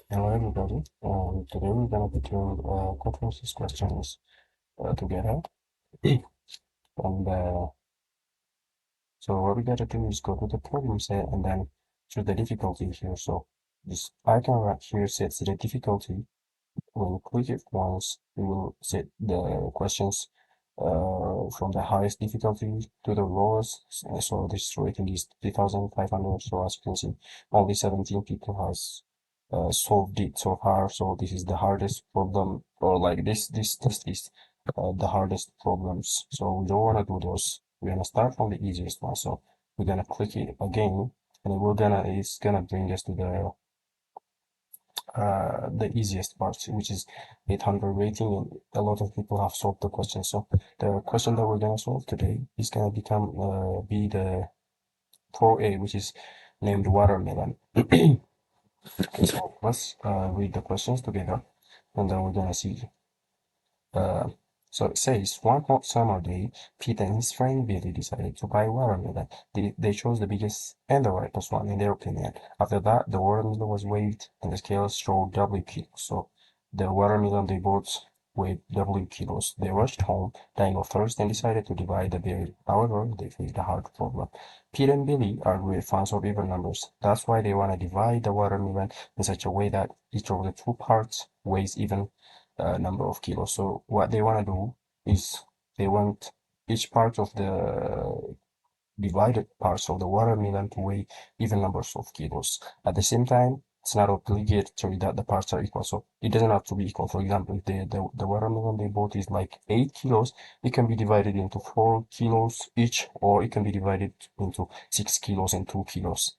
Hello everybody. Today we're gonna be doing Codeforces questions together. And so what we gotta do is go to the problem set and then choose the difficulty here. So this icon right here sets the difficulty. When you click it once, it will set the questions from the highest difficulty to the lowest. So this rating is 3,500. So as you can see, only 17 people has solved it so far. So this is the hardest problem, or like this test is the hardest problems. So we don't want to do those. We're gonna start from the easiest one. So we're gonna click it again, and it's gonna bring us to the easiest part, which is 800 rating, and a lot of people have solved the question. So the question that we're gonna solve today is gonna be the 4A, which is named watermelon. So let's read the questions together, and then we're gonna see. Uh, so it says, one hot summer day, Pete and his friend Billy decided to buy watermelon. They chose the biggest and the ripest one in their opinion. After that, the watermelon was weighed and the scales showed W kilos. So the watermelon they bought weighed W kilos. They rushed home, dying of thirst, and decided to divide the berry. However, they faced a hard problem. Pete and Billy are great fans of even numbers. That's why they want to divide the watermelon in such a way that each of the two parts weighs even number of kilos. So what they want to do is they want each part of the divided parts of the watermelon to weigh even numbers of kilos. At the same time, it's not obligatory that the parts are equal. So it doesn't have to be equal. For example, if the watermelon they bought is like 8 kilos, it can be divided into 4 kilos each, or it can be divided into 6 kilos and 2 kilos.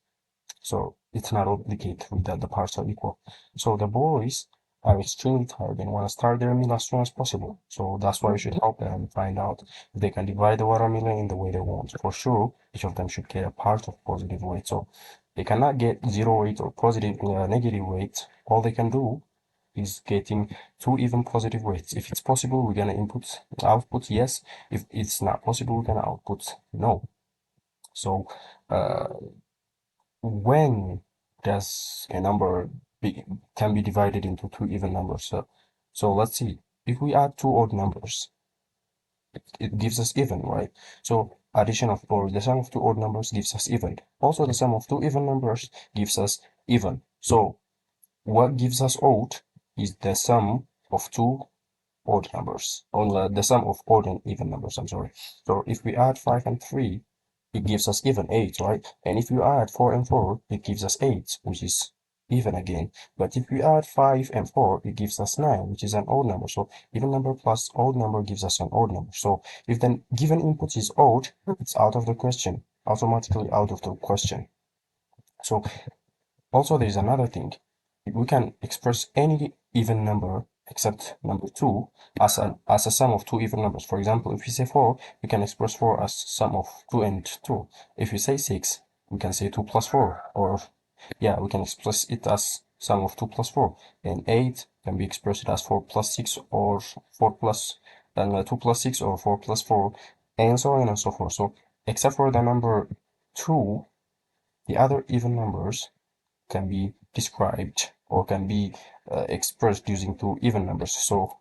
So it's not obligatory that the parts are equal. So the boys are extremely tired and want to start their meal as soon as possible. So that's why we should help them and find out if they can divide the watermelon in the way they want. For sure, each of them should get a part of positive weight. So they cannot get zero weight or positive negative weight. All they can do is getting two even positive weights. If it's possible, we're gonna output yes. If it's not possible, we're gonna output no. So uh, when does a number can be divided into two even numbers? So let's see. If we add two odd numbers, it gives us even, right? So addition of, or the sum of two odd numbers gives us even. Also, the sum of two even numbers gives us even. So what gives us odd is the sum of two odd numbers, or the sum of odd and even numbers, I'm sorry. So if we add 5 and 3, it gives us even 8, right? And if you add 4 and 4, it gives us 8, which is even again. But if we add 5 and 4, it gives us 9, which is an odd number. So even number plus odd number gives us an odd number. So if the given input is odd, it's out of the question, automatically out of the question. So also there's another thing. We can express any even number except number 2 as a sum of two even numbers. For example, if we say 4, we can express 4 as sum of 2 and 2. If we say 6, we can say 2 plus 4. Or yeah, we can express it as sum of 2 plus 4. And 8 can be expressed as 4 plus 6 or 4 plus 2 plus 6 or 4 plus 4, and so on and so forth. So except for the number 2, the other even numbers can be described or can be expressed using two even numbers. So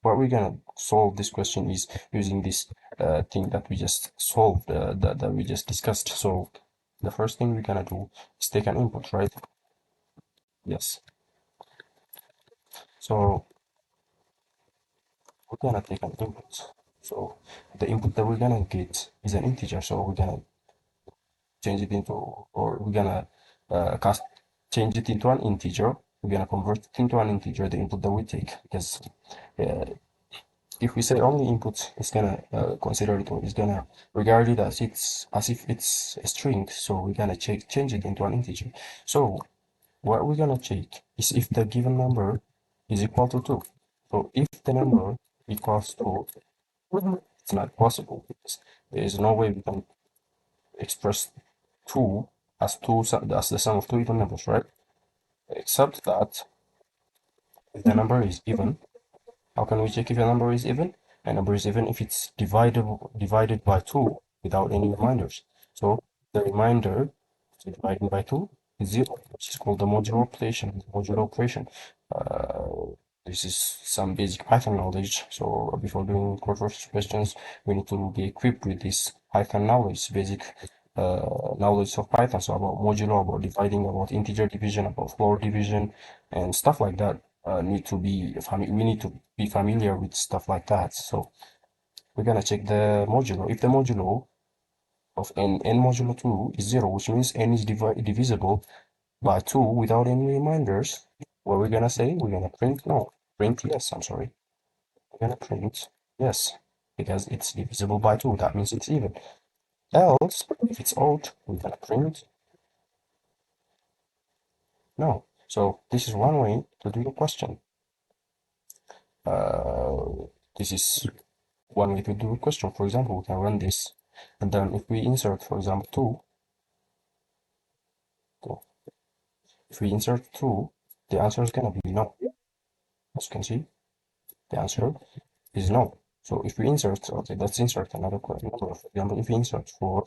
what we're gonna solve this question is using this thing that we just solved, that we just discussed. So the first thing we're gonna do is take an input, right? Yes. So we're gonna take an input. So the input that we're gonna get is an integer. So we're gonna change it into, or we're gonna change it into an integer. We're gonna convert it into an integer, the input that we take, because uh, if we say only input, it's gonna consider it, or it's gonna regard it as if it's a string. So we're gonna change it into an integer. So what we're gonna check is if the given number is equal to 2. So if the number equals to, it's not possible because there is no way we can express 2 as the sum of two even numbers, right? Except that if the number is even, how can we check if a number is even? A number is even if it's divided by 2 without any reminders. So the remainder is divided by 2, is 0, which is called the modular operation. Modular operation. Uh, this is some basic Python knowledge. So before doing codeforces questions, we need to be equipped with this Python knowledge, basic knowledge of Python. So about modular, about dividing, about integer division, about floor division, and stuff like that. We need to be familiar with stuff like that. So we're gonna check the modulo. If the modulo of n modulo 2 is 0, which means n is divisible by 2 without any reminders, what we're gonna say? We're gonna print yes, I'm sorry. We're gonna print yes, because it's divisible by 2, that means it's even. Else, if it's odd, we're gonna print no. So this is one way to do the question. This is one way to do a question. For example, we can run this, and then if we insert, for example, 2, if we insert 2, the answer is gonna be no. As you can see, the answer is no. So if we insert, okay, let's insert another number. For example, if we insert 4,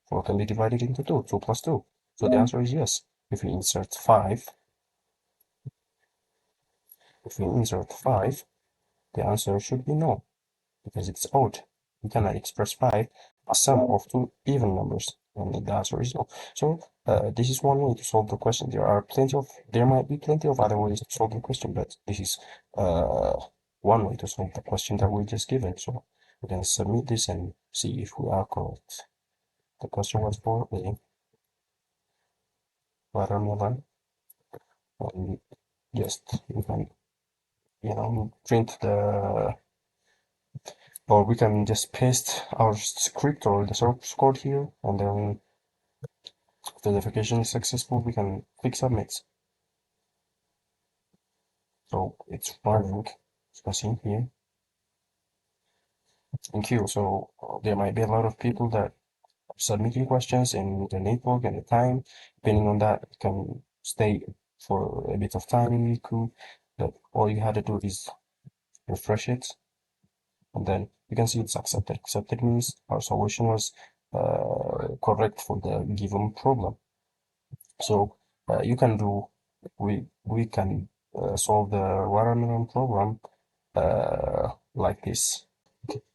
4 can be divided into 2, 2 plus 2. So the answer is yes. If we insert 5, the answer should be no, because it's odd. We cannot express 5 as sum of two even numbers, and the answer is no. So this is one way to solve the question. There might be plenty of other ways to solve the question, but this is one way to solve the question that we just given. So we can submit this and see if we are correct. The question was for a watermelon, and just we can, print or we can just paste our script or the source code here, and then if the verification is successful, we can click submit. So it's running, as you can see here in queue. So there might be a lot of people that are submitting questions, and the network and the time, depending on that, it can stay for a bit of time in the queue. But all you had to do is refresh it, and then you can see it's accepted. Accepted means our solution was correct for the given problem. So you can do, we can solve the watermelon problem like this.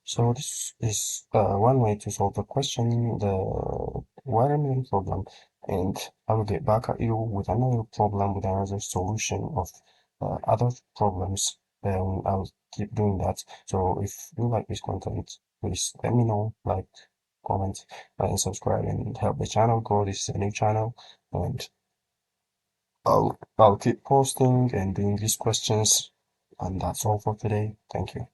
So this is one way to solve the question, the watermelon problem, and I will get back at you with another problem, with another solution of other problems. I'll keep doing that. So if you like this content, please let me know, like, comment, and subscribe, and help the channel grow. This is a new channel, and I'll keep posting and doing these questions, and that's all for today. Thank you.